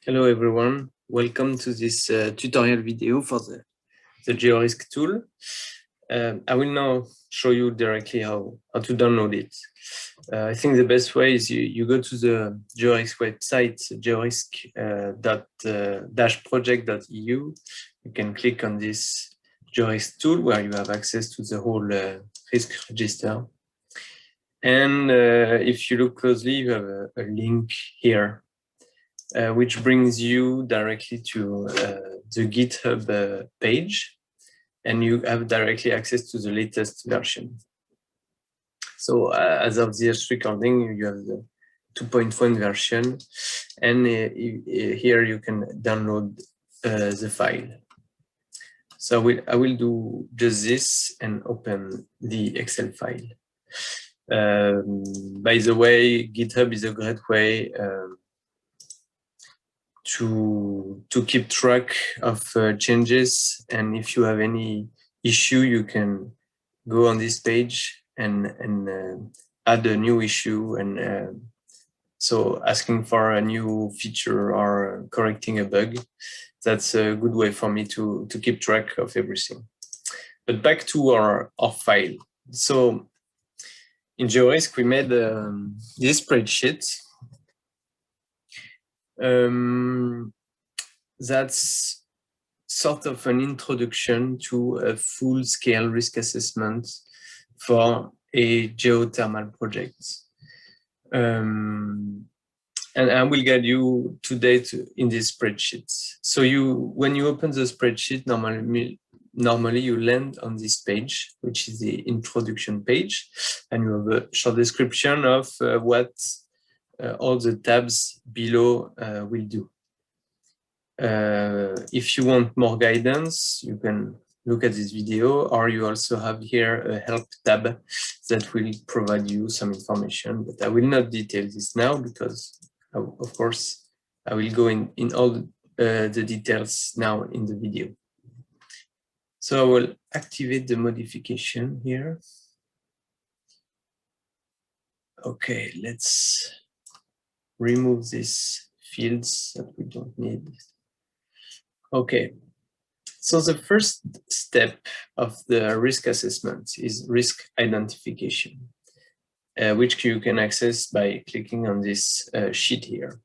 Hello everyone, welcome to this tutorial video for the GEORISK tool. I will now show you directly how to download it. I think the best way is you go to the GEORISK website, georisk-project.eu. You can click on this GEORISK tool where you have access to the whole risk register. And if you look closely, you have a link here. Which brings you directly to the GitHub page, and you have directly access to the latest version. So as of this recording, you have the 2.1 version, and here you can download the file. So I will do just this and open the Excel file. By the way, GitHub is a great way to keep track of changes, and if you have any issue, you can go on this page and add a new issue, and so asking for a new feature or correcting a bug. That's a good way for me to keep track of everything. But back to our file. So in GEORISK, we made this spreadsheet. That's sort of an introduction to a full-scale risk assessment for a geothermal project. And I will guide you today in this spreadsheet. So when you open the spreadsheet, normally you land on this page, which is the introduction page, and you have a short description of what all the tabs below will do. If you want more guidance, you can look at this video, or you also have here a help tab that will provide you some information, but I will not detail this now because, of course, I will go in all the details now in the video. So I will activate the modification here. Okay, let's remove these fields that we don't need. Okay, so the first step of the risk assessment is risk identification, which you can access by clicking on this sheet here.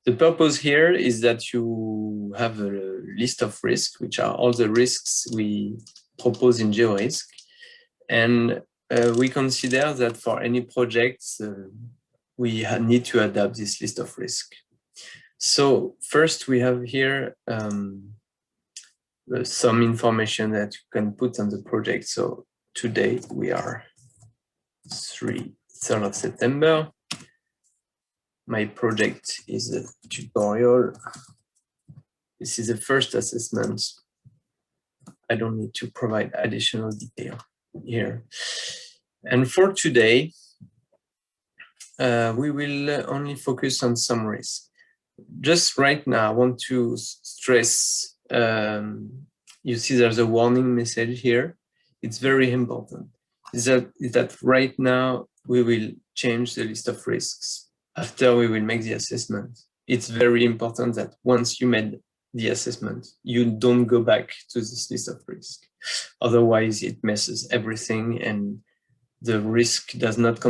The purpose here is that you have a list of risks, which are all the risks we propose in GEORISK, and we consider that for any projects, we need to adapt this list of risk. So first we have here some information that you can put on the project. So today we are 3rd of September. My project is a tutorial. This is the first assessment. I don't need to provide additional detail here. And for today, we will only focus on some risk. Just right now, I want to stress, you see there's a warning message here. It's very important. Is that right now we will change the list of risks after we will make the assessment. It's very important that once you made the assessment, you don't go back to this list of risk. Otherwise, it messes everything and the risk does not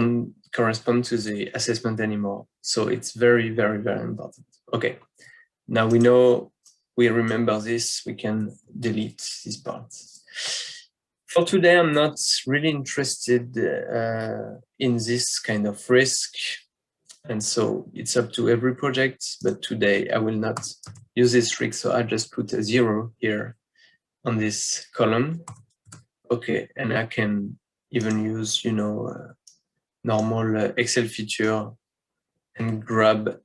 correspond to the assessment anymore. So it's very, very, very important. Okay, now we remember this, we can delete this part. For today, I'm not really interested in this kind of risk. And so it's up to every project, but today I will not use this trick. So I just put a 0 here on this column. Okay, and I can even use, normal Excel feature and grab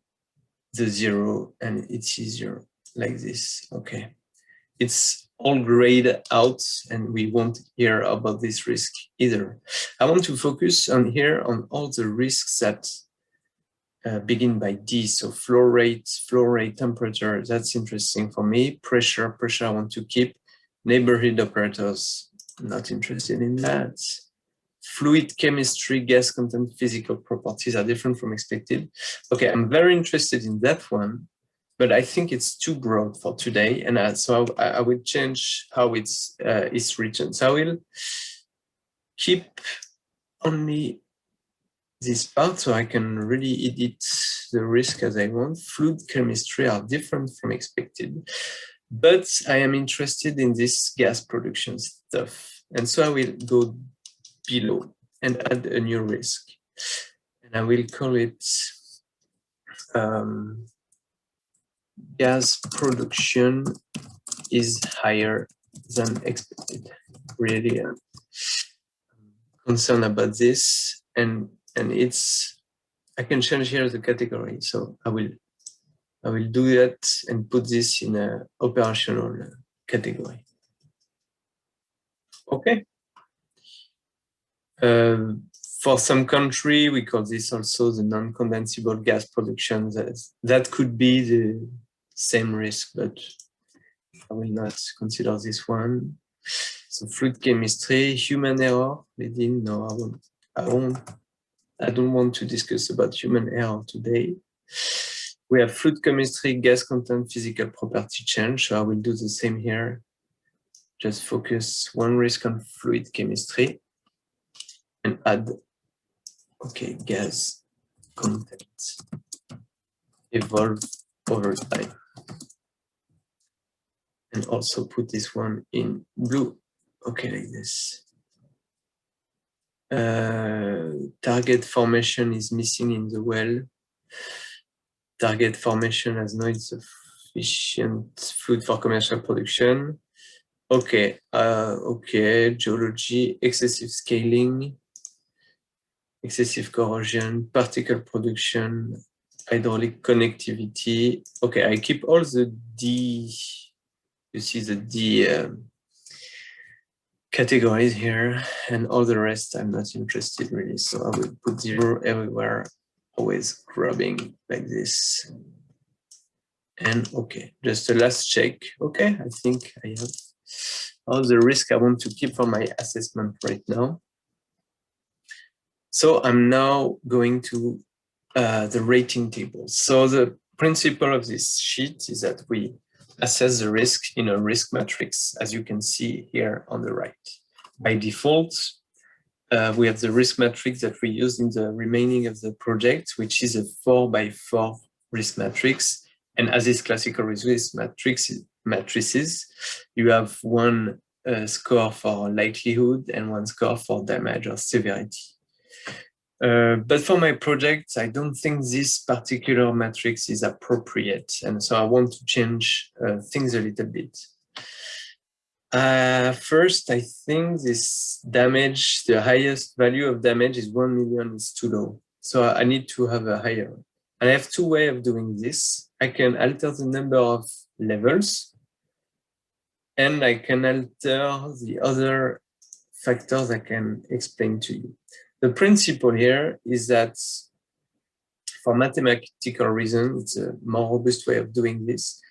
the 0, and it's easier like this. Okay, it's all grayed out and we won't hear about this risk either. I want to focus on all the risks that begin by D. So flow rate, temperature, that's interesting for me. Pressure I want to keep. Neighborhood operators, not interested in that. Fluid chemistry, gas content, physical properties are different from expected. Okay, I'm very interested in that one, but I think it's too broad for today, and so I will change how it's written. So I will keep only this part so I can really edit the risk as I want. Fluid chemistry are different from expected, but I am interested in this gas production stuff. And so I will go below and add a new risk. And I will call it gas production is higher than expected. Really concerned about this, and it's, I can change here the category. So I will do that and put this in a operational category. Okay. For some country, we call this also the non-condensable gas production. That could be the same risk, but I will not consider this one. So fluid chemistry, human error. No, I don't want to discuss about human error today. We have fluid chemistry, gas content, physical property change. So I will do the same here. Just focus one risk on fluid chemistry and add, okay, gas content evolve over time. And also put this one in blue. Okay, like this. Target formation is missing in the well. Target formation has no insufficient fluid for commercial production. Okay, okay, geology, excessive scaling, excessive corrosion, particle production, hydraulic connectivity. Okay, I keep all the D, you see the D categories here, and all the rest I'm not interested really. So I will put 0 everywhere, always grabbing like this. And okay, just a last check. Okay, I think I have all the risk I want to keep for my assessment right now. So I'm now going to the rating table. So the principle of this sheet is that we assess the risk in a risk matrix, as you can see here on the right. By default, we have the risk matrix that we use in the remaining of the project, which is a 4x4 risk matrix. And as is classical risk matrices, you have one score for likelihood and one score for damage or severity. But for my project, I don't think this particular matrix is appropriate. And so I want to change things a little bit. First, I think this damage, the highest value of damage is 1 million is too low. So I need to have a higher. And I have two ways of doing this. I can alter the number of levels, and I can alter the other factors I can explain to you. The principle here is that for mathematical reasons, it's a more robust way of doing this.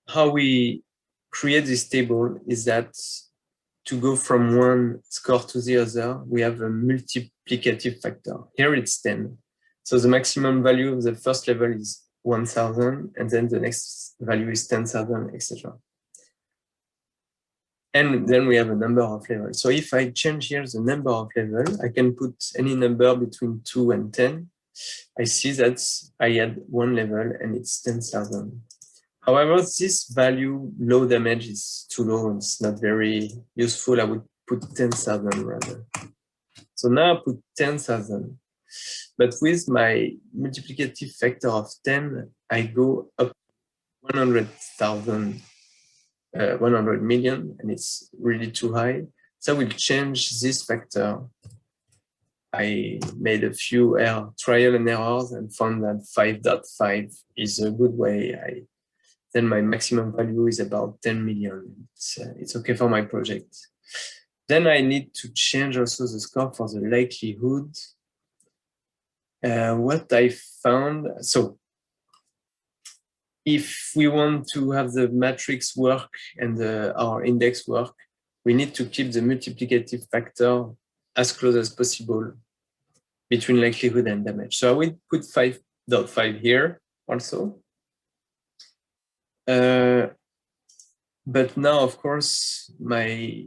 How we create this table is that to go from one score to the other, we have a multiplicative factor. Here it's 10. So the maximum value of the first level is 1,000, and then the next value is 10,000, etc. And then we have a number of levels. So if I change here the number of levels, I can put any number between 2 and 10. I see that I add one level and it's 10,000. However, this value, low damage, is too low and it's not very useful. I would put 10,000 rather. So now I put 10,000. But with my multiplicative factor of 10, I go up 100,000. 100 million, and it's really too high. So I will change this factor. I made a few trial and errors and found that 5.5 is a good way. Then my maximum value is about 10 million. It's okay for my project. Then I need to change also the score for the likelihood. What I found, so if we want to have the matrix work and our index work, we need to keep the multiplicative factor as close as possible between likelihood and damage. So I will put 5.5 here also. But now, of course, my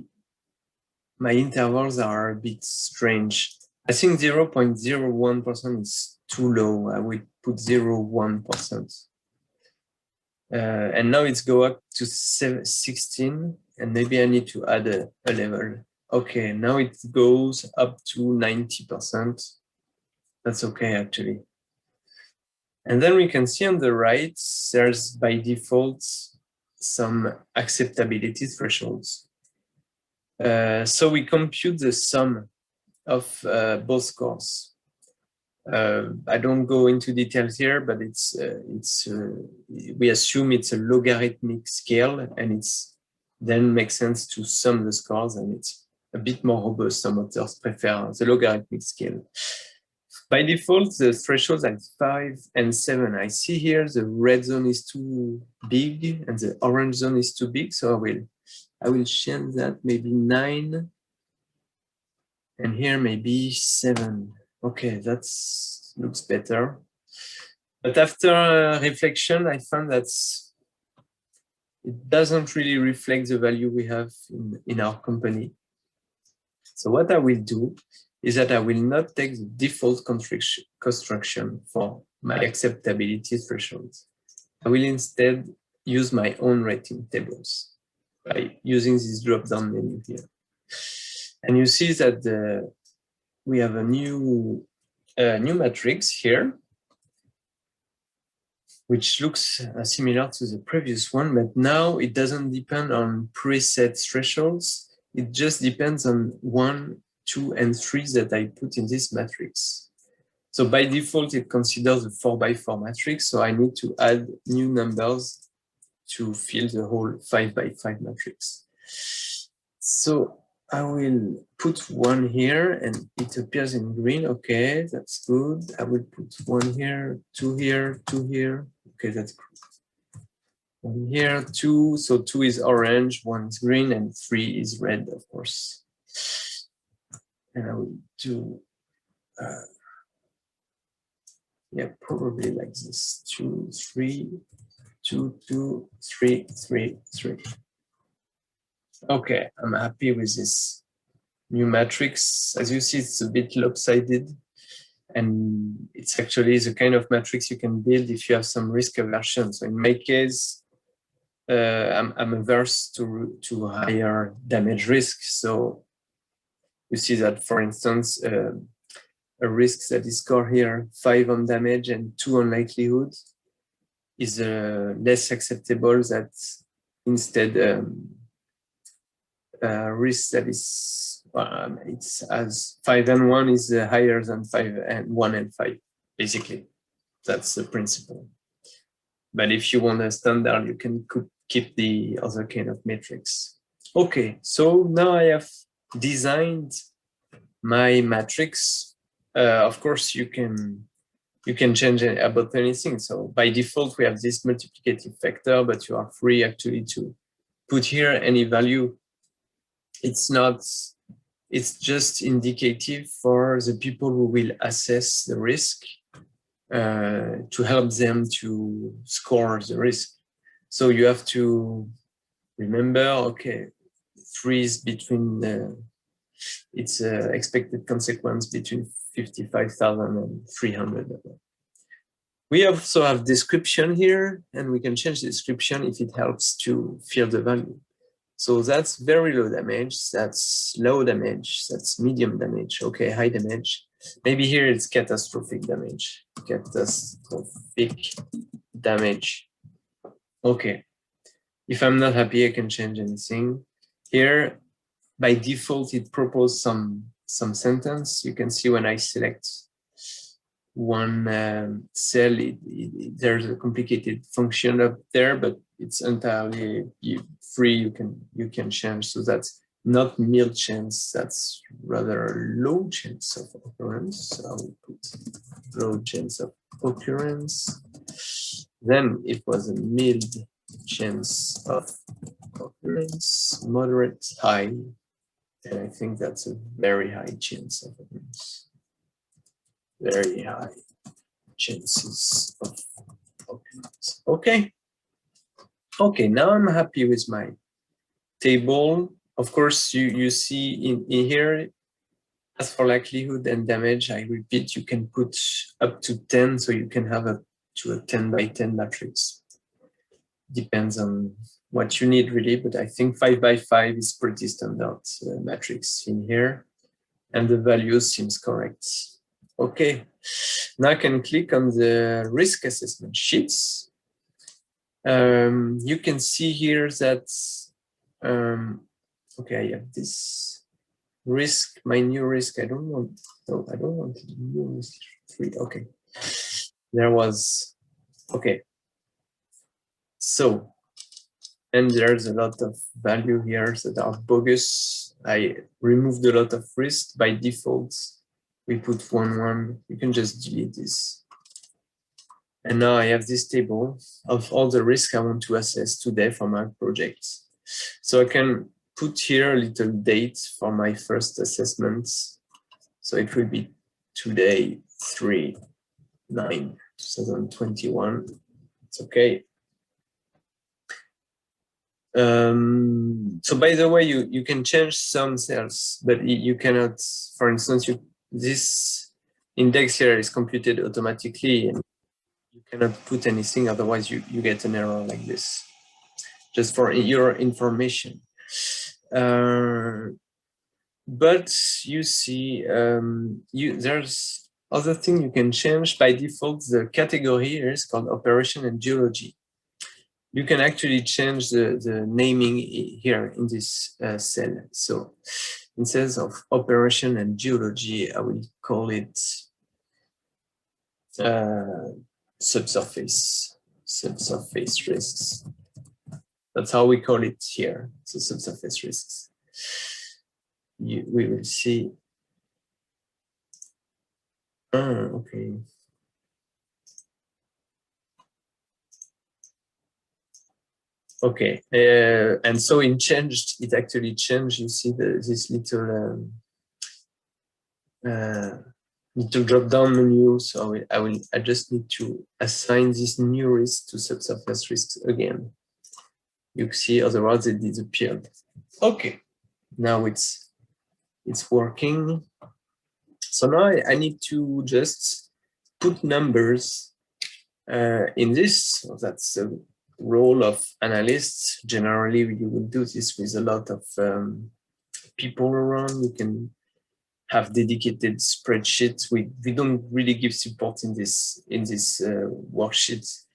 intervals are a bit strange. I think 0.01% is too low. I would put 0.1%. And now it's go up to 16, and maybe I need to add a level. Okay, now it goes up to 90%. That's okay, actually. And then we can see on the right, there's by default some acceptability thresholds. So we compute the sum of both scores. I don't go into details here, but we assume it's a logarithmic scale, and it's then makes sense to sum the scores, and it's a bit more robust. Some authors prefer the logarithmic scale. By default, the thresholds are 5 and 7. I see here the red zone is too big and the orange zone is too big, so I will change that, maybe 9, and here maybe 7. Okay, that looks better. But after reflection, I found that it doesn't really reflect the value we have in our company. So what I will do is that I will not take the default construction for my acceptability thresholds. I will instead use my own rating tables by using this drop-down menu here. And you see that we have a new matrix here, which looks similar to the previous one, but now it doesn't depend on preset thresholds. It just depends on 1, 2, and 3 that I put in this matrix. So by default, it considers a 4x4 matrix, so I need to add new numbers to fill the whole 5x5 matrix. So I will put 1 here, and it appears in green. Okay, that's good. I will put 1 here, 2 here, 2 here. Okay, that's good. 1 here, 2. So 2 is orange, 1 is green, and 3 is red, of course. And I will do, yeah, probably like this: 2, 3, 2, 2, 3, 3, 3. Okay, I'm happy with this new matrix. As you see, it's a bit lopsided, and it's actually the kind of matrix you can build if you have some risk aversion. So in my case, I'm averse to higher damage risk. So you see that, for instance, a risk that is scored here 5 on damage and 2 on likelihood is less acceptable. That instead risk that is it's as 5 and 1 is higher than 5 and 1 and 5. Basically, that's the principle. But if you want a standard, you can keep the other kind of matrix. Okay, so now I have designed my matrix. Of course, you can change about anything. So by default, we have this multiplicative factor, but you are free actually to put here any value. It's just indicative for the people who will assess the risk to help them to score the risk. So you have to remember, okay, 3 is between it's expected consequence between 55,000 and 300. We also have description here, and we can change the description if it helps to fill the value. So that's very low damage, that's low damage, that's medium damage, okay, high damage. Maybe here it's catastrophic damage. Catastrophic damage. Okay. If I'm not happy, I can change anything. Here, by default, it proposes some sentence. You can see when I select one cell, there's a complicated function up there, but it's entirely free. You can change. So that's not nil chance. That's rather low chance of occurrence. So I will put low chance of occurrence. Then it was a mild chance of occurrence, moderate, high, and I think that's a very high chance of occurrence. Very high chances of occurrence. Okay. Okay, now I'm happy with my table. Of course, you see in here, as for likelihood and damage, I repeat, you can put up to 10, so you can have up to a 10 by 10 matrix. Depends on what you need really, but I think 5 by 5 is pretty standard matrix in here, and the value seems correct. Okay, now I can click on the risk assessment sheets. You can see here that, okay, I have this risk, my new risk. I don't want, no, I don't want new risk 3. Okay, there was, okay. So, and there's a lot of value here that are bogus. I removed a lot of risk by default. We put 1, you can just delete this. And now I have this table of all the risk I want to assess today for my project. So I can put here a little date for my first assessments. So it will be today, 3/9/2021. It's okay. So by the way, you can change some cells, but you cannot, for instance, this index here is computed automatically and you cannot put anything, otherwise you get an error like this, just for your information. But you see, there's other thing you can change. By default, the category here is called operation and geology. You can actually change the naming here in this cell. So instead of operation and geology, I will call it subsurface risks. That's how we call it here, so subsurface risks. We will see. Okay. Okay, and so in changed, it actually changed. You see this little little drop-down menu. So I just need to assign this new risk to subsurface risks again. You see, otherwise it disappeared. Okay, now it's working. So now I need to just put numbers in this. So that's the role of analysts. Generally, you will do this with a lot of people around. You can have dedicated spreadsheets. We don't really give support in this worksheet.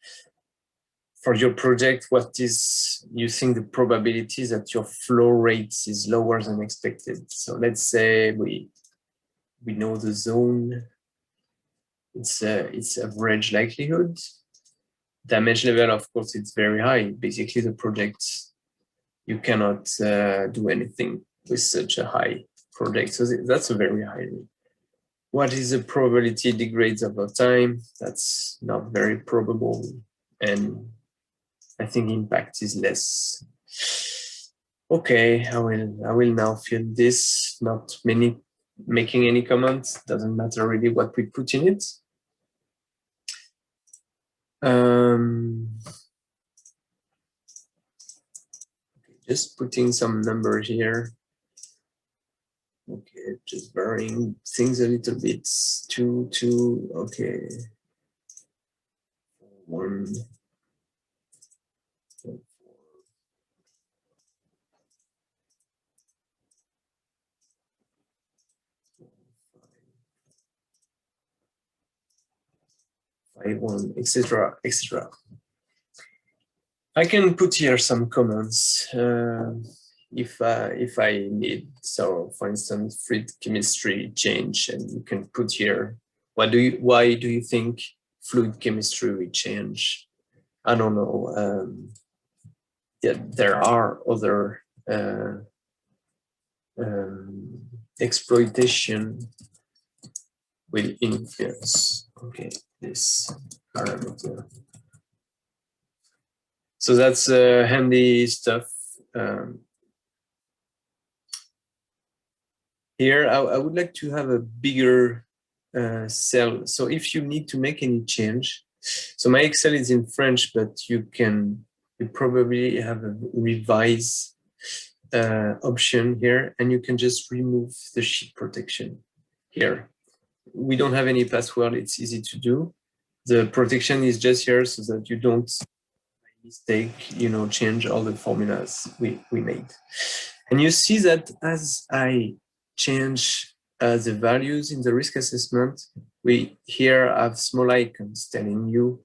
For your project, what is you think the probability that your flow rate is lower than expected? So let's say we know the zone. It's average likelihood. Damage level, of course, it's very high. Basically, the project, you cannot do anything with such a high project. So that's a very high rate. What is the probability it degrades over time? That's not very probable. And I think impact is less. Okay, I will now fill this, not making any comments. Doesn't matter really what we put in it. Just putting some numbers here. Okay, just varying things a little bit. 2, okay. 1, 4, 5, 1, etc., etc. I can put here some comments if I need. So, for instance, fluid chemistry change, and you can put here why do you think fluid chemistry will change? I don't know. Yeah, there are other exploitation will influence. Okay, this parameter. So that's handy stuff. Here, I would like to have a bigger cell. So if you need to make any change, so my Excel is in French, but you can you probably have a revise option here, and you can just remove the sheet protection here. We don't have any password, it's easy to do. The protection is just here so that you don't mistake, change all the formulas we made. And you see that as I change the values in the risk assessment, we here have small icons telling you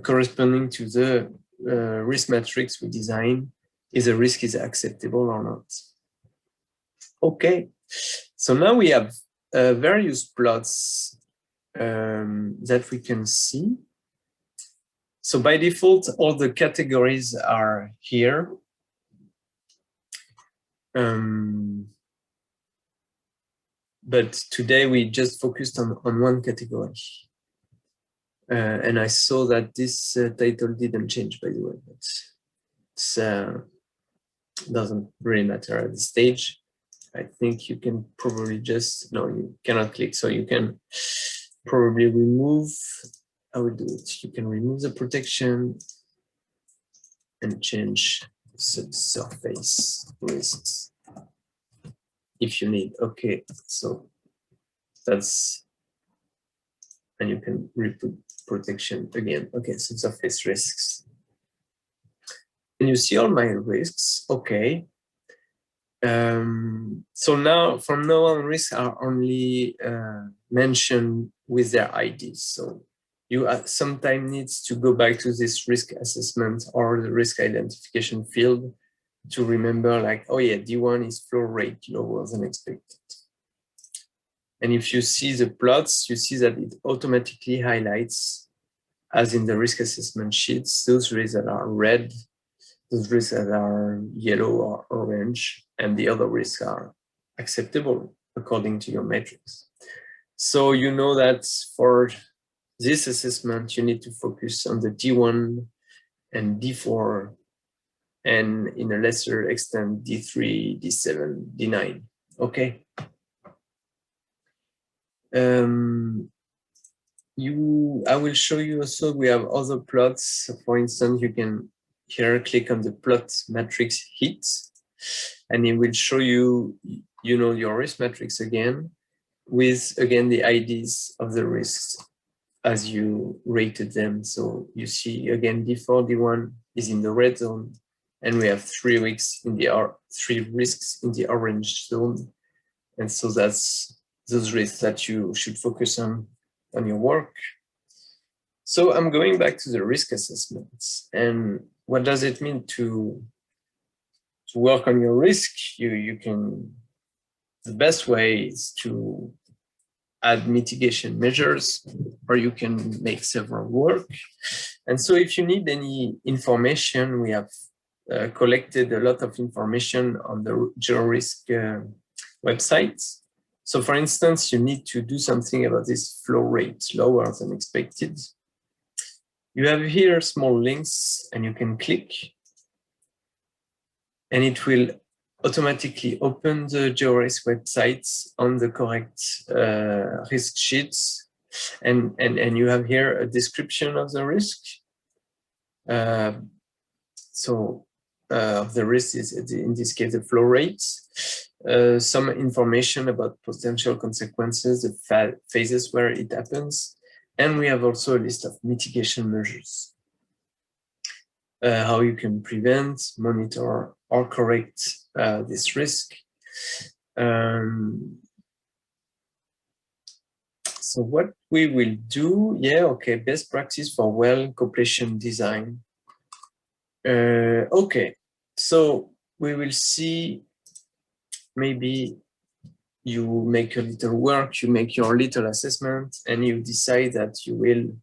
corresponding to the risk matrix we design, if the risk is acceptable or not. Okay, so now we have various plots that we can see. So by default, all the categories are here. But today we just focused on one category. And I saw that this title didn't change, by the way, but it doesn't really matter at this stage. I think you can probably just, no, you cannot click, so you can probably remove, I will do it. You can remove the protection and change subsurface risks if you need. Okay, so that's, and you can re-put protection again. Okay, subsurface risks. And you see all my risks, okay. So now, from now on, risks are only mentioned with their IDs. So you sometimes needs to go back to this risk assessment or the risk identification field to remember, like, oh yeah, D1 is flow rate lower than expected. And if you see the plots, you see that it automatically highlights, as in the risk assessment sheets, those risks that are red, those risks that are yellow or orange, and the other risks are acceptable according to your matrix. So you know that for this assessment, you need to focus on the D1 and D4, and in a lesser extent, D3, D7, D9, okay? I will show you also, we have other plots. For instance, you can here click on the plot matrix heat, and it will show you, your risk matrix again, with again the IDs of the risks as you rated them. So you see again D4, D1 is in the red zone, and we have 3 risks in the orange zone. And so that's those risks that you should focus on your work. So I'm going back to the risk assessments. And what does it mean to work on your risk? You can, the best way is to add mitigation measures, or you can make several work. And so if you need any information, we have collected a lot of information on the GEORISK website. So for instance, you need to do something about this flow rate lower than expected. You have here small links, and you can click, and it will automatically open the GEORISK website on the correct risk sheets. And you have here a description of the risk. The risk is, in this case, the flow rate. Some information about potential consequences, the phases where it happens. And we have also a list of mitigation measures. How you can prevent, monitor, or correct this risk. So what we will do, best practice for well completion design. Okay, so we will see, maybe you make a little work, you make your little assessment, and you decide that you will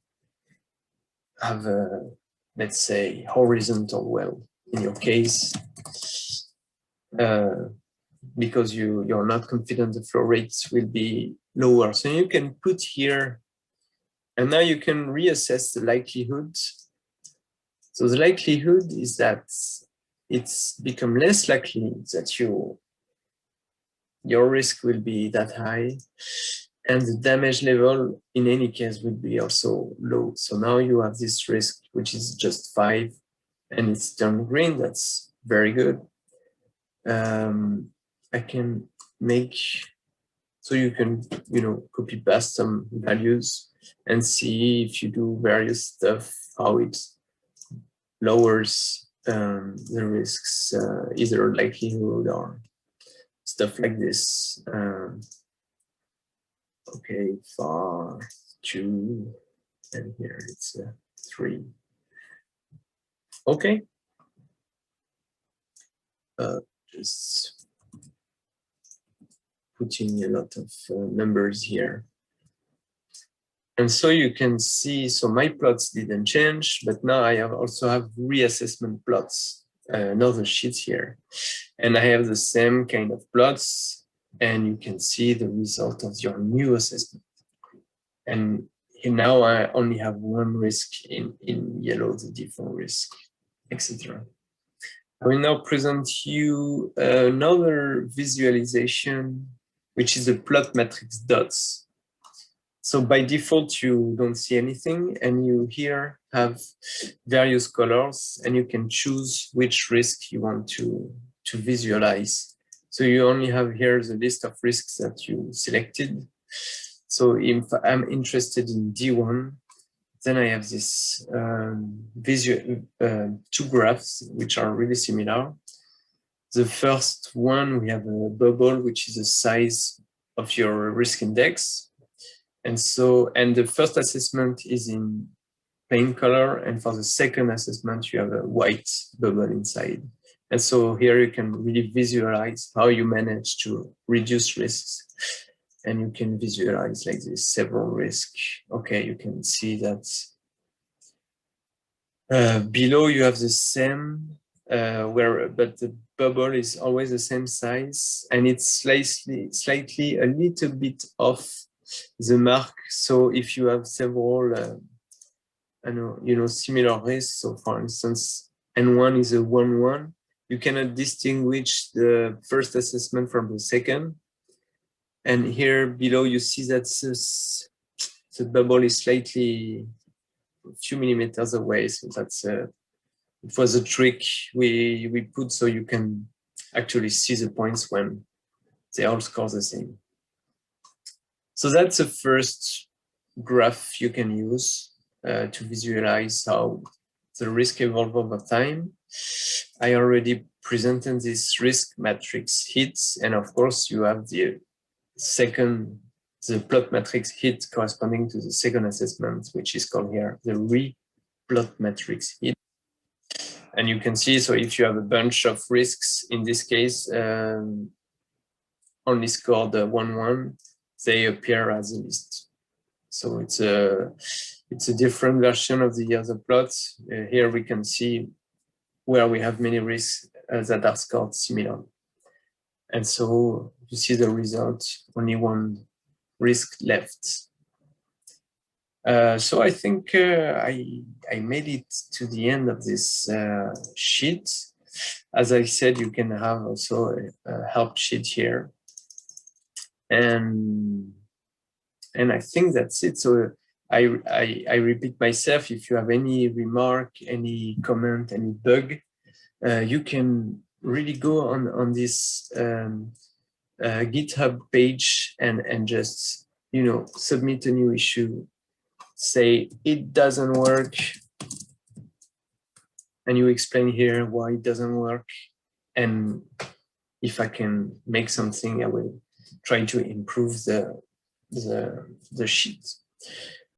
have a, let's say, horizontal well in your case, because you're not confident the flow rates will be lower. So you can put here, and now you can reassess the likelihood. So the likelihood is that it's become less likely that your risk will be that high, and the damage level in any case will be also low. So now you have this risk, which is just 5, and it's turned green. That's very good. I can make, so you can, copy paste some values and see if you do various stuff, how it lowers the risks, either likelihood or stuff like this. Okay, far 2, and here it's 3. Okay. Just putting a lot of numbers here. And so you can see, so my plots didn't change, but now I also have reassessment plots, another sheet here. And I have the same kind of plots, and you can see the result of your new assessment. And now I only have one risk in yellow, the default risk, etc. I will now present you another visualization, which is a plot matrix dots. So by default, you don't see anything, and you here have various colors, and you can choose which risk you want to visualize. So you only have here the list of risks that you selected. So if I'm interested in D1, then I have this two graphs, which are really similar. The first one, we have a bubble, which is the size of your risk index. And the first assessment is in plain color. And for the second assessment, you have a white bubble inside. And so here you can really visualize how you manage to reduce risks. And you can visualize like this, several risks. Okay, you can see that below you have the same, but the bubble is always the same size, and it's slightly a little bit off the mark. So if you have several, similar risks, so for instance, N1 is a 1-1, you cannot distinguish the first assessment from the second. And here below, you see that the bubble is slightly a few millimeters away. So that's it was a trick we put so you can actually see the points when they all score the same. So that's the first graph you can use to visualize how the risk evolve over time. I already presented this risk matrix hits, and of course you have the plot matrix hit corresponding to the second assessment, which is called here the re-plot matrix hit. And you can see, so if you have a bunch of risks, in this case, only scored 1-1, they appear as a list. So it's a different version of the other plots. Here we can see where we have many risks that are scored similar. And so you see the result, only one risk left. So I think I made it to the end of this sheet. As I said, you can have also a help sheet here. And I think that's it. So I repeat myself, if you have any remark, any comment, any bug, you can really go on this GitHub page and just, submit a new issue, say it doesn't work, and you explain here why it doesn't work. And if I can make something, I will try to improve the sheet.